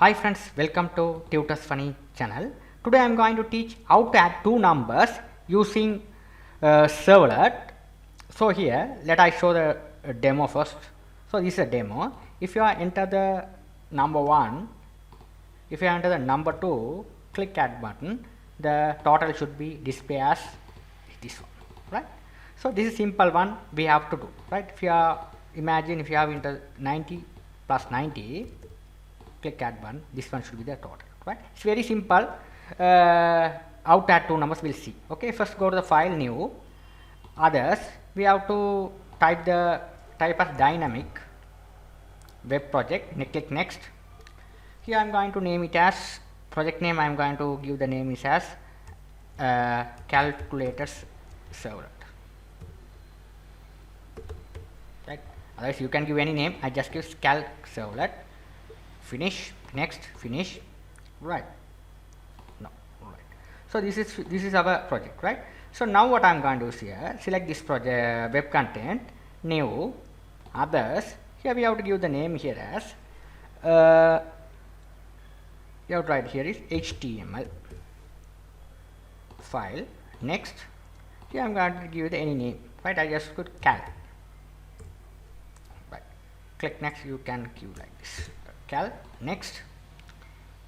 Hi friends, welcome to Tutor's Funny channel. Today I am going to teach how to add two numbers using Servlet. So here, let I show the demo first. So this is a demo. If you are enter the number 1, if you enter the number 2, click add button. The total should be display as this one, right? So this is simple one we have to do, right? If you are imagine if you have enter 90 plus 90. Click add button, this one should be the total, right? It's very simple. How to add two numbers we'll see. Okay, first go to the file, new, others. We have to type as dynamic web project. Click next. Here I'm going to name it as project name. I'm going to give the name is as calculators servlet, right? Otherwise you can give any name. I just give calc servlet. Finish, next, finish, right? No, right. So this is our project, right? So now what I'm going to do is here, select this project web content, new, others. Here we have to give the name here as you have to write here is HTML file. Next, here I'm going to give any name, right? I just put cal. Right. Click next. You can give like this. Cal, next,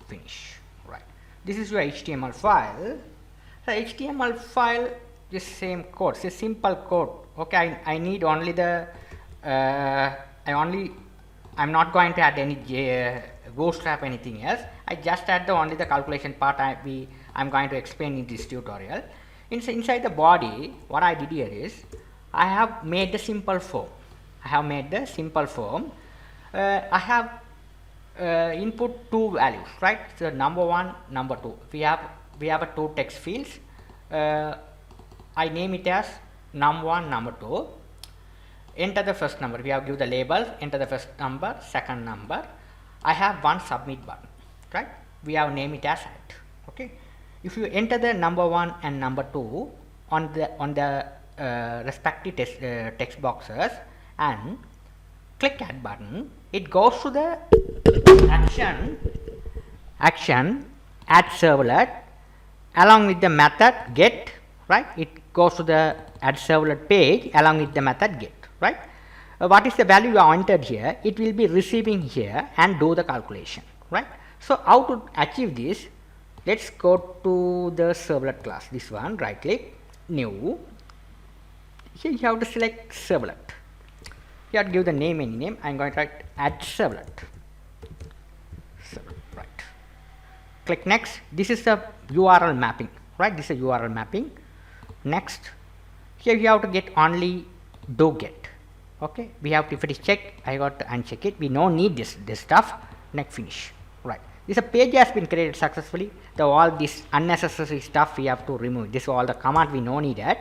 finish, right? This is your HTML file. The HTML file is same code, it's a simple code. Okay, I need only the I'm not going to add any bootstrap anything else. I just add only the calculation part I'm going to explain in this tutorial. Inside the body, what I did here is I have made the simple form. I have input two values, right? So number 1, number 2. We have a two text fields. I name it as num1, number 2. Enter the first number. We have give the labels. Enter the first number, second number. I have one submit button, right? We have name it as add. Okay. If you enter the number 1 and number 2 on the respective text boxes and click add button, it goes to the action add servlet along with the method get, right? It goes to the add servlet page along with the method get, right? What is the value you entered here? It will be receiving here and do the calculation, right? So how to achieve this? Let's go to the servlet class. This one, right click, new. Here you have to select servlet. You have to give the name, any name. I'm going to write add servlet. Right. Click next. This is the URL mapping, right? This is a URL mapping. Next, here you have to get only do get. Okay, we have to, if it is checked, I got to uncheck it. We don't need this stuff. Next, finish. Right. This page has been created successfully. All this unnecessary stuff we have to remove. This all the command we don't need it.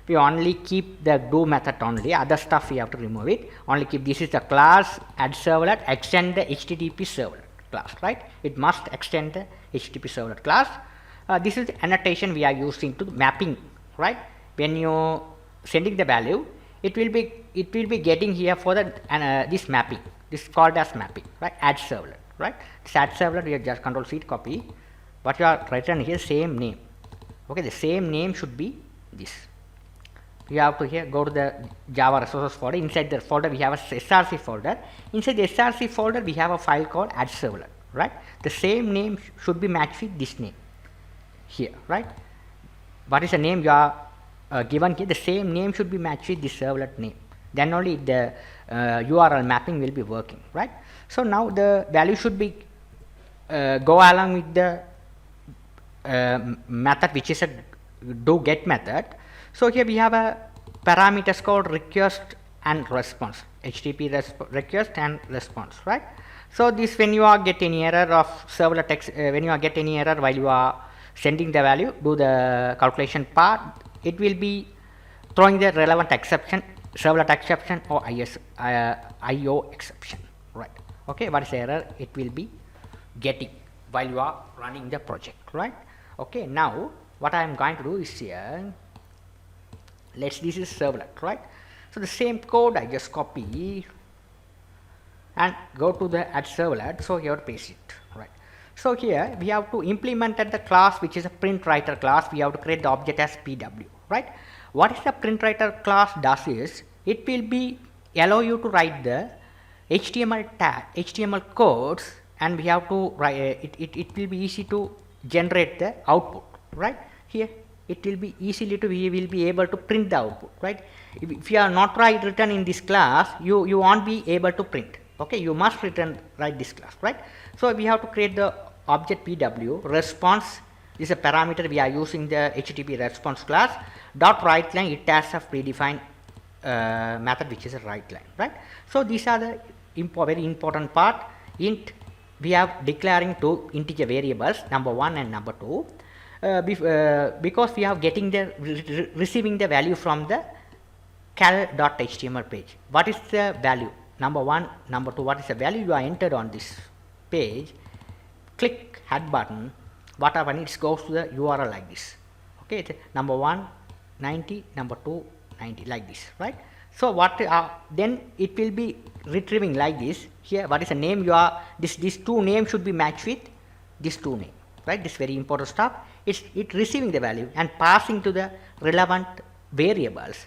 We only keep the do method only, other stuff we have to remove it. Only keep this is the class add servlet, extend the HTTP servlet class, right? It must extend the HTTP servlet class. This is the annotation we are using to mapping, right? When you sending the value, it will be getting here for the this mapping. This is called as mapping, right? Add servlet, right? This add servlet we have just Control C copy. What you are written here, same name. Okay, the same name should be this. You have to here go to the Java resources folder. Inside the folder we have a src folder. Inside the src folder we have a file called add servlet, right? The same name should be matched with this name here, right? What is the name you are given here? The same name should be matched with this servlet name. Then only the URL mapping will be working, right? So now the value should be go along with the method which is a do get method. So here we have a parameters called request and response, HTTP request and response, right? So this when you are get any error of servlet text, when you are get any error while you are sending the value, do the calculation part, it will be throwing the relevant exception, servlet exception or IO exception, right? Okay, what is the error? It will be getting while you are running the project, right? Okay, now what I am going to do is here. This is servlet, right? So the same code I just copy and go to the add servlet. So here paste it, right. So here we have to implement at the class which is a print writer class. We have to create the object as PW, right. What is the print writer class does is it will be allow you to write the HTML tag, HTML codes, and we have to write it will be easy to generate the output, right. Here it will be easily to we will be able to print the output, right. If you are not written in this class, you won't be able to print. Okay, you must write this class, right. So we have to create the object PW. Response is a parameter we are using the HTTP response class. Dot write line, it has a predefined method which is a write line, right. So these are the very important part. Int, we have declaring two integer variables, number 1 and number 2, because we are getting the receiving the value from the cal.html page. What is the value? Number 1, number 2, what is the value you are entered on this page? Click add button. What happens? It goes to the URL like this. Okay, number 1 90, number 2 90, like this, right. So what then it will be retrieving like this. Here what is the name you are, these two names should be matched with these two names, right. This very important stuff. It receiving the value and passing to the relevant variables.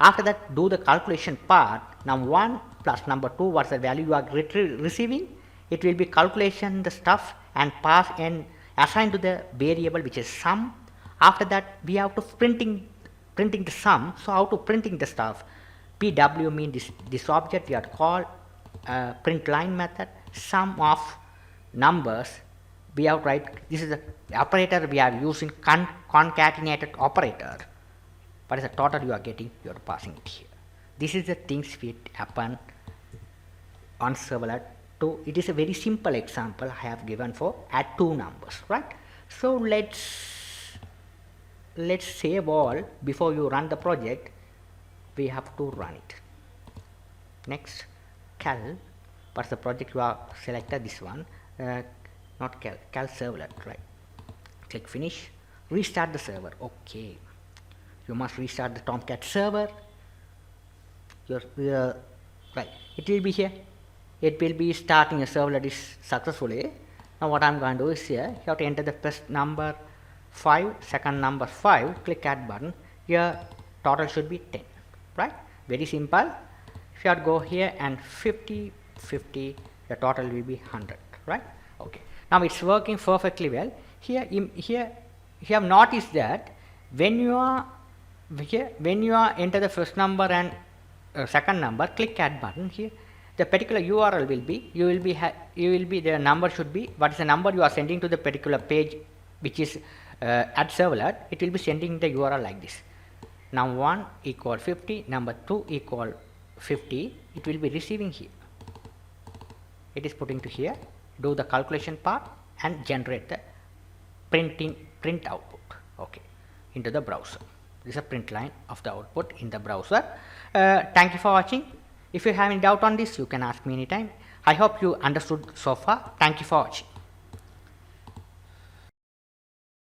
After that, do the calculation part. Number 1 plus number 2, what's the value you are receiving? It will be calculation the stuff and pass and assign to the variable which is sum. After that, we have to printing the sum. So how to printing the stuff? PW means this object we have to call print line method, sum of numbers. We have to write, this is the operator we are using, concatenated operator. What is the total you are getting? You are passing it here. This is the things which happen on Servlet 2. It is a very simple example I have given for add two numbers, right. So let's save all. Before you run the project, we have to run it. Next, cal, what's the project you are selected? This one, not cal servlet, right. Click finish, restart the server. Okay, you must restart the Tomcat server. Right, it will be here. It will be starting a servlet is successfully. Now what I'm going to do is here, you have to enter the first number 5, second number 5, click add button. Here total should be 10, right. Very simple. If you have to go here and 50, 50, the total will be 100, right. Okay, now it's working perfectly well. Here you have noticed that when you are enter the first number and second number, click add button. Here the particular URL will be the number should be, what is the number you are sending to the particular page which is at servlet. It will be sending the URL like this. Number 1 equal 50, number 2 equal 50. It will be receiving here. It is putting to here, do the calculation part and generate the print output, okay, into the browser. This is a print line of the output in the browser. Thank you for watching. If you have any doubt on this, you can ask me anytime. I hope you understood so far. Thank you for watching.